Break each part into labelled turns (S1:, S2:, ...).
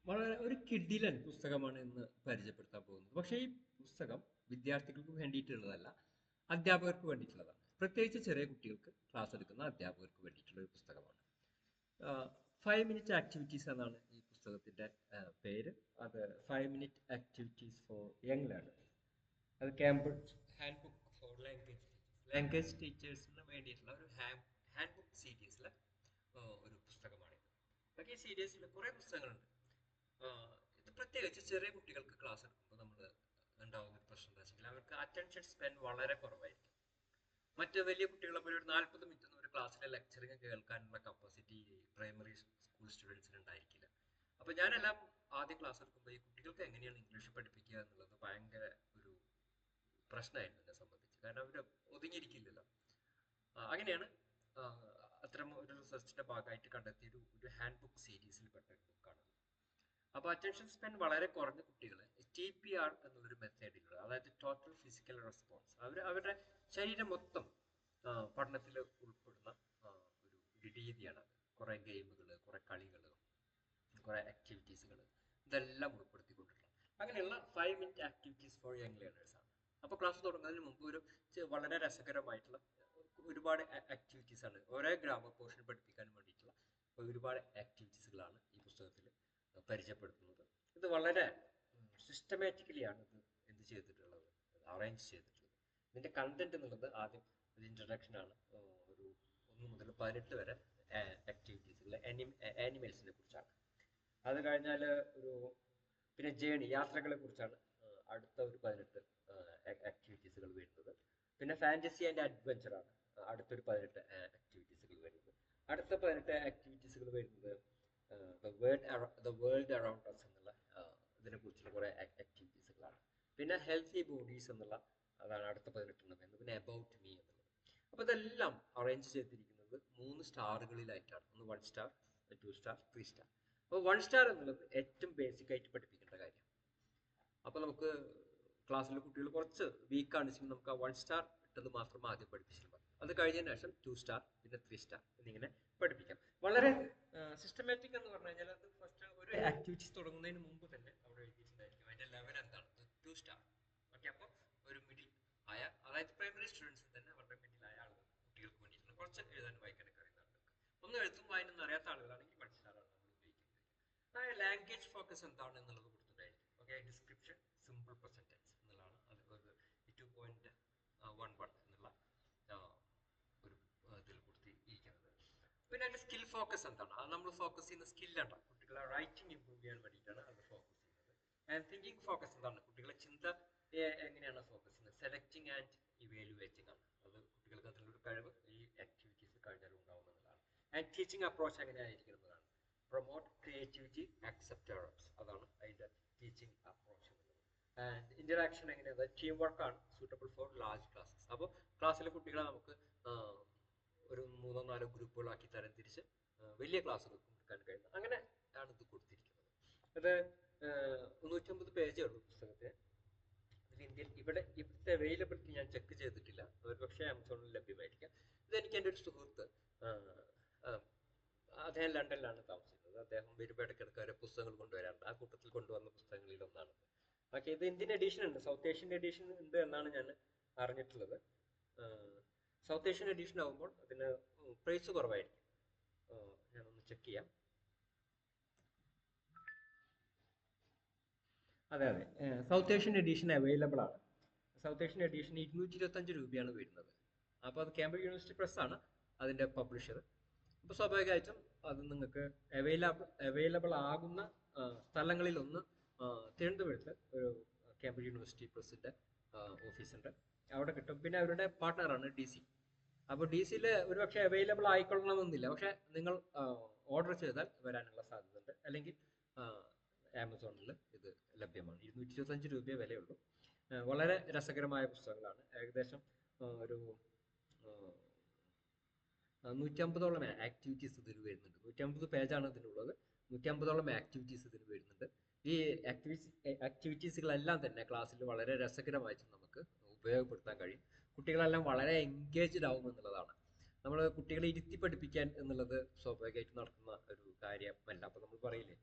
S1: വളരെ ഒരു കിഡിലൻ പുസ്തകമാണ് ഇന്ന് പരിചയപ്പെടുത്താൻ പോകുന്നത്. പക്ഷേ ഈ പുസ്തകം വിദ്യാർത്ഥികൾക്ക് വേണ്ടിയിട്ടുള്ളതല്ല, അധ്യാപകർക്ക് വേണ്ടിയിട്ടുള്ളതാണ്. പ്രത്യേകിച്ച് ചെറിയ കുട്ടികൾക്ക് ക്ലാസ് എടുക്കുന്ന അധ്യാപകർക്ക് വേണ്ടിയിട്ടുള്ള ഒരു പുസ്തകമാണ്. 5 മിനിറ്റ് ആക്ടിവിറ്റീസ് എന്നാണ് ഈ പുസ്തകത്തിന്റെ പേര്. അത് 5 minute activities for young learners. അത് Cambridge handbook for language ടീച്ചേഴ്സിന് വേണ്ടിയിട്ടുള്ള ഒരു ഹാൻഡ് ബുക്ക് സീരീസിലെ ഒരു പുസ്തകമാണിത്. ബാക്കി ഈ സീരീസിൽ കുറെ പുസ്തകങ്ങളുണ്ട്. ഇത് പ്രത്യേകിച്ച് ചെറിയ കുട്ടികൾക്ക് ക്ലാസ് എടുക്കുമ്പോൾ നമ്മൾ ഉണ്ടാവുന്ന ഒരു പ്രശ്നം എന്താ വെച്ചാൽ അവർക്ക് അറ്റൻഷൻ സ്പാൻ വളരെ കുറവായിരിക്കും. മറ്റ് വലിയ കുട്ടികളെ പോലെ ഒരു 40 മിനിറ്റ് ഒന്നും ഒരു ക്ലാസ്സിലെ ലെക്ചറിങ് കേൾക്കാനുള്ള കപ്പാസിറ്റി പ്രൈമറി സ്കൂൾ സ്റ്റുഡൻസിന് ഉണ്ടായിരിക്കില്ല. അപ്പൊ ഞാനെല്ലാം ആദ്യം ക്ലാസ് എടുക്കുമ്പോൾ ഈ കുട്ടികൾക്ക് എങ്ങനെയാണ് ഇംഗ്ലീഷ് പഠിപ്പിക്കുക എന്നുള്ളത് ഭയങ്കര ഒരു പ്രശ്നമായിരുന്നു എന്നെ സംബന്ധിച്ച്. കാരണം അവർ ഒതുങ്ങിയിരിക്കില്ലല്ലോ. അങ്ങനെയാണ് അത്തരം ഒരു റിസർച്ചിന്റെ ഭാഗമായിട്ട് കണ്ടെത്തിയ ഒരു ഹാൻഡ് ബുക്ക് സീരീസിൽ പെട്ട ഒരു ബുക്കാണ്. അപ്പൊ അറ്റൻഷൻ സ്പാൻ വളരെ കുറഞ്ഞ കുട്ടികളെ TPR എന്നൊരു മെത്തേഡിലൂടെ, അതായത് ടോട്ടൽ ഫിസിക്കൽ റെസ്പോൺസ്, അവരുടെ ശരീരം മൊത്തം പഠനത്തിൽ ഉൾപ്പെടുന്ന ഒരു രീതിയാണ് അത്. കുറെ ഗെയിമുകൾ, കുറെ കളികൾ, കുറെ ആക്ടിവിറ്റീസുകൾ, ഇതെല്ലാം ഉൾപ്പെടുത്തിക്കൊണ്ടിട്ടുള്ള അങ്ങനെയുള്ള 5 minute activities for young learners ആണ്. അപ്പൊ ക്ലാസ് തുടങ്ങുന്നതിന് മുമ്പ് ഒരു വളരെ രസകരമായിട്ടുള്ള ഒരുപാട് ആക്ടിവിറ്റീസ് ആണ്, ഓരോ ഗ്രാമർ പോർഷൻ പഠിപ്പിക്കാൻ വേണ്ടിയിട്ടുള്ള ഒരുപാട് ആക്ടിവിറ്റീസുകളാണ് ഈ പുസ്തകത്തിൽ പരിചയപ്പെടുത്തുന്നത്. ഇത് വളരെ സിസ്റ്റമാറ്റിക്കലി ആണ് ഇത് എന്ത് ചെയ്തിട്ടുള്ളത്, അറേഞ്ച് ചെയ്തിട്ടുള്ളത്. ഇതിന്റെ കണ്ടന്റ് എന്നുള്ളത് ആദ്യം ഒരു ഇൻട്രഡക്ഷൻ ആണ്. ഒരു 1 മുതൽ 18 വരെ ആക്ടിവിറ്റീസുകൾ ആനിമൽസിനെ കുറിച്ചാണ്. അത് കഴിഞ്ഞാൽ ഒരു പിന്നെ യാത്രകളെ കുറിച്ചാണ് അടുത്ത ഒരു 18 ആക്ടിവിറ്റീസുകൾ വരുന്നത്. പിന്നെ ഫാന്റസി ആൻഡ് അഡ്വഞ്ചർ ആണ് അടുത്തൊരു 18 ആക്ടിവിറ്റീസുകൾ വരുന്നത്. അടുത്ത 18 ആക്ടിവിറ്റീസുകൾ വരുന്നത് ദ വേൾഡ് അറൗണ്ട് അസ് എന്നുള്ള ഇതിനെ കുറിച്ചുള്ള കുറെ ആക്ടിവിറ്റീസുകളാണ്. പിന്നെ ഹെൽത്തി ബോഡീസ് എന്നുള്ള അതാണ് അടുത്ത 18 വരുന്നത്. പിന്നെ അബൌട്ട് മീ എന്നുള്ളത്. അപ്പൊ ഇതെല്ലാം അറേഞ്ച് ചെയ്തിരിക്കുന്നത് 3 സ്റ്റാറുകളിലായിട്ടാണ്. ഒന്ന് 1 സ്റ്റാർ, 2 സ്റ്റാർ, 3 സ്റ്റാർ. അപ്പോൾ 1 സ്റ്റാർ എന്നുള്ളത് ഏറ്റവും ബേസിക് ആയിട്ട് പഠിപ്പിക്കേണ്ട കാര്യം. അപ്പൊ നമുക്ക് ക്ലാസ്സിലെ കുട്ടികൾ കുറച്ച് വീക്കാണ് വെച്ചെങ്കിൽ നമുക്ക് ആ 1 സ്റ്റാർ ഇട്ടത് മാത്രം ആദ്യം പഠിപ്പിച്ചാൽ മതി. അത് കഴിഞ്ഞതിന് ശേഷം 2 സ്റ്റാർ, പിന്നെ 3 സ്റ്റാർ എന്നിങ്ങനെ പഠിപ്പിക്കാം. വളരെ സിസ്റ്റമാറ്റിക് എന്ന് പറഞ്ഞു കഴിഞ്ഞാൽ അത് ഫസ്റ്റ് ഒരു ആക്ടിവിറ്റീസ് തുടങ്ങുന്നതിന് മുമ്പ് തന്നെ അവിടെ എഴുതിയിട്ടുണ്ടായിരിക്കും അതിന്റെ ലെവൽ എന്താണ്. 2 സ്റ്റാർ. ഓക്കെ. അപ്പോൾ ഒരു മിഡിൽ ആയ, അതായത് പ്രൈമറി സ്റ്റുഡൻസിന് തന്നെ അവരുടെ മിഡിൽ ആയ ആളുകൾ, കുട്ടികൾക്ക് വേണ്ടിയിട്ടുള്ള കുറച്ച് എഴുതാനും വായിക്കാനൊക്കെ അറിയുന്ന ആളുകൾക്ക്, ഒന്നും എഴുത്തും വായനൊന്നും അറിയാത്ത ആളുകളാണെങ്കിൽ 1 സ്റ്റാർ ആണ് നമ്മൾ ഉപയോഗിക്കുന്നത്. അതായത് ലാംഗ്വേജ് ഫോക്കസ് എന്താണ് എന്നുള്ളത് കൊടുത്തിട്ടായിരിക്കും. ഓക്കെ. ഡിസ്ക്രിപ്ഷൻ, സിമ്പിൾ പ്രസന്റ് എന്നുള്ളതാണ് അത്. ഒരു 2.11 എന്നുള്ള ഒരു ഇതിൽ കൊടുത്തിരിക്കുന്നത്. പിന്നെ അതിന്റെ സ്കിൽ ഫോക്കസ് എന്താണ്, അത് നമ്മൾ ഫോക്കസ് ചെയ്യുന്ന സ്കില്ലാണ്. കുട്ടികളെ റൈറ്റിംഗ് ഇംപ്രൂവ് ചെയ്യാൻ വേണ്ടിയിട്ടാണ് അത് ഫോക്കസ് ചെയ്യുന്നത്. ആൻഡ് തിങ്കിങ് ഫോക്കസ് എന്താണ്, കുട്ടികളെ ചിന്ത എങ്ങനെയാണ് ഫോക്കസ് ചെയ്യുന്നത്. സെലക്ടിങ് ആൻഡ് ഇവാലുവേറ്റിംഗ് ആണ്. അത് കുട്ടികൾക്ക് അതിലൊരു കഴിവ് ഈ ആക്ടിവിറ്റീസ് കഴിഞ്ഞാൽ ഉണ്ടാവുന്നതാണ്. ആൻഡ് ടീച്ചിങ് അപ്രോച്ച് എങ്ങനെയായിരിക്കും എന്നതാണ്. പ്രൊമോട്ട് ക്രിയേറ്റിവിറ്റി, ആക്സെപ്റ്റ് എറർസ്, അതാണ് അതിന്റെ ടീച്ചിങ് അപ്രോച്ച് എന്നുള്ളത്. ആൻഡ് ഇന്ററാക്ഷൻ എങ്ങനെയാണ്, ടീം വർക്ക് ആണ്, സൂട്ടബിൾ ഫോർ ലാർജ് ക്ലാസ്സസ്. അപ്പോൾ ക്ലാസ്സിലെ കുട്ടികളെ നമുക്ക് ഒരു 3-4 ഗ്രൂപ്പുകളാക്കി തരംതിരിച്ച് വലിയ ക്ലാസ്സുകൾക്ക് കൊടുക്കാൻ കഴിയുന്ന അങ്ങനെ ആണ് ഇത് കൊടുത്തിരിക്കുന്നത്. അത് 350 പേജേ ഉള്ളൂ പുസ്തകത്തിന്. ഇന്ത്യൻ ഇവിടുത്തെ അവൈലബിലിറ്റി ഞാൻ ചെക്ക് ചെയ്തിട്ടില്ല, ഒരു പക്ഷേ ആമസോണിൽ ലഭ്യമായിരിക്കാം. ഇതെനിക്ക് എൻ്റെ ഒരു സുഹൃത്ത്, അദ്ദേഹം ലണ്ടനിലാണ് താമസിക്കുന്നത്. അദ്ദേഹം വരുമ്പോൾ ഇടയ്ക്കിടയ്ക്ക് ഓരോ പുസ്തകങ്ങൾ കൊണ്ടുവരാറുണ്ട്. ആ കൂട്ടത്തിൽ കൊണ്ടുവന്ന പുസ്തകങ്ങളിൽ ഒന്നാണ്. ഓക്കെ. ഇത് ഇന്ത്യൻ എഡിഷൻ ഉണ്ട്, സൗത്ത് ഏഷ്യൻ എഡിഷൻ ഉണ്ട് എന്നാണ് ഞാൻ അറിഞ്ഞിട്ടുള്ളത്. സൗത്ത് ഏഷ്യൻ എഡിഷൻ ആകുമ്പോൾ അതിന് പ്രൈസ് കുറവായിരിക്കും. ഞാനൊന്ന് ചെക്ക് ചെയ്യാം. അതെ അതെ, സൗത്ത് ഏഷ്യൻ എഡിഷൻ അവൈലബിൾ ആണ്. സൗത്ത് ഏഷ്യൻ എഡിഷൻ 225 രൂപയാണ് വരുന്നത്. അപ്പോൾ അത് കേംബ്രിഡ്ജ് യൂണിവേഴ്സിറ്റി പ്രസ് ആണ് അതിന്റെ പബ്ലിഷർ. അപ്പോൾ സ്വാഭാവികമായിട്ടും അത് നിങ്ങൾക്ക് അവൈലബിൾ ആകുന്ന സ്ഥലങ്ങളിൽ ഒന്ന് തിരുവനന്തപുരത്ത് ഒരു കേംബ്രിഡ്ജ് യൂണിവേഴ്സിറ്റി പ്രസിന്റെ ഓഫീസുണ്ട്, അവിടെ കിട്ടും. പിന്നെ അവരുടെ പാർട്ട്ണറാണ് DC. അപ്പോൾ DC-യിൽ ഒരുപക്ഷെ അവൈലബിൾ ആയിക്കൊള്ളണമെന്നില്ല, പക്ഷെ നിങ്ങൾ ഓർഡർ ചെയ്താൽ വരാനുള്ള സാധ്യത ഉണ്ട്. അല്ലെങ്കിൽ ആമസോണിൽ ഇത് ലഭ്യമാണ്. 225 രൂപയെ വിലയുള്ളൂ. വളരെ രസകരമായ പുസ്തകങ്ങളാണ്. ഏകദേശം ഒരു 150ഓളം ആക്ടിവിറ്റീസ് ഇതിൽ വരുന്നുണ്ട്. 150 പേജാണ് ഇതിനുള്ളത്. 150ഓളം ആക്ടിവിറ്റീസ് ഇതിൽ വരുന്നുണ്ട്. ഈ ആക്ടിവിറ്റീസുകളെല്ലാം തന്നെ ക്ലാസ്സിൽ വളരെ രസകരമായിട്ട് നമുക്ക് ഉപയോഗപ്പെടുത്താൻ കഴിയും. കുട്ടികളെല്ലാം വളരെ എൻഗേജ്ഡ് ആവും എന്നുള്ളതാണ്. നമ്മൾ കുട്ടികളെ ഇരുത്തി പഠിപ്പിക്കാൻ എന്നുള്ളത് സ്വാഭാവികമായിട്ട് നടക്കുന്ന ഒരു കാര്യമല്ല. അപ്പൊ നമ്മൾ പറയില്ലേ,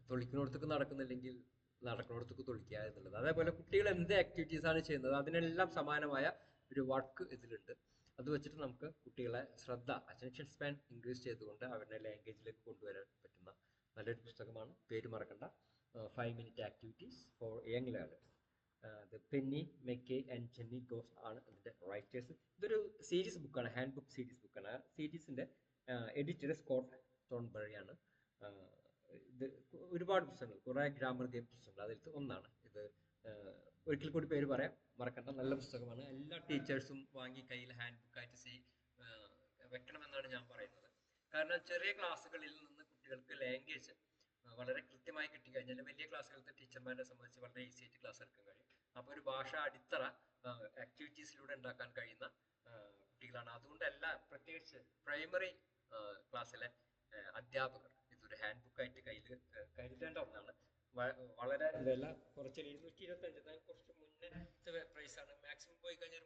S1: തൊളിക്കുന്നിടത്തേക്ക് നടക്കുന്നില്ലെങ്കിൽ നടക്കുന്നിടത്തേക്ക് തൊളിക്കുക എന്നുള്ളത്. അതേപോലെ കുട്ടികൾ എന്ത് ആക്ടിവിറ്റീസ് ആണ് ചെയ്യുന്നത് അതിനെല്ലാം സമാനമായ ഒരു വർക്ക് ഇതിലുണ്ട്. അത് വെച്ചിട്ട് നമുക്ക് കുട്ടികളെ ശ്രദ്ധ, അറ്റൻഷൻ സ്പാൻ ഇൻക്രീസ് ചെയ്തുകൊണ്ട് അവരുടെ ലാംഗ്വേജിലേക്ക് കൊണ്ടുവരാൻ പറ്റുന്ന നല്ലൊരു പുസ്തകമാണ്. പേര് മറക്കണ്ട, 5 minute activities for young learners. Penny McKay and Jenni Guse ആണ് ഇതിന്റെ റൈറ്റേഴ്സ്. ഇതൊരു സീരീസ് ബുക്കാണ്, ഹാൻഡ് ബുക്ക് സീരീസ് ബുക്കാണ്. ആ സീരീസിന്റെ എഡിറ്റർ സ്കോട്ട് തോൺബറി ആണ്. ഇത് ഒരുപാട് പുസ്തകങ്ങൾ, കുറെ ഗ്രാമർ ഗെയിം പുസ്തകങ്ങൾ, അതിൽ ഒന്നാണ് ഇത്. ഒരിക്കൽ കൂടി പേര് പറയാം, മറക്കണ്ട, നല്ല പുസ്തകമാണ്. എല്ലാ ടീച്ചേഴ്സും വാങ്ങി കയ്യിൽ ഹാൻഡ് ബുക്കായിട്ട് വെക്കണമെന്നാണ് ഞാൻ പറയുന്നത്. കാരണം ചെറിയ ക്ലാസ്സുകളിൽ നിന്ന് കുട്ടികൾക്ക് ലാംഗ്വേജ് വളരെ കൃത്യമായി കിട്ടിക്കഴിഞ്ഞാൽ വലിയ ക്ലാസ്സുകളിലത്തെ ടീച്ചർമാരെ സംബന്ധിച്ച് വളരെ ഈസി ആയിട്ട് ക്ലാസ് എടുക്കാൻ കഴിയും. അപ്പോൾ ഒരു ഭാഷ അടിത്തറ ആക്ടിവിറ്റീസിലൂടെ ഉണ്ടാക്കാൻ കഴിയുന്ന കുട്ടികളാണ്. അതുകൊണ്ടല്ല, പ്രത്യേകിച്ച് പ്രൈമറി ക്ലാസ്സിലെ അധ്യാപകർ ഇതൊരു ഹാൻഡ് ബുക്കായിട്ട് കരുതേണ്ട ഒന്നാണ്. വളരെ വില കുറച്ച് 725, കുറച്ച് മുന്നേ പ്രൈസ് ആണ്. മാക്സിമം പോയി കഴിഞ്ഞാൽ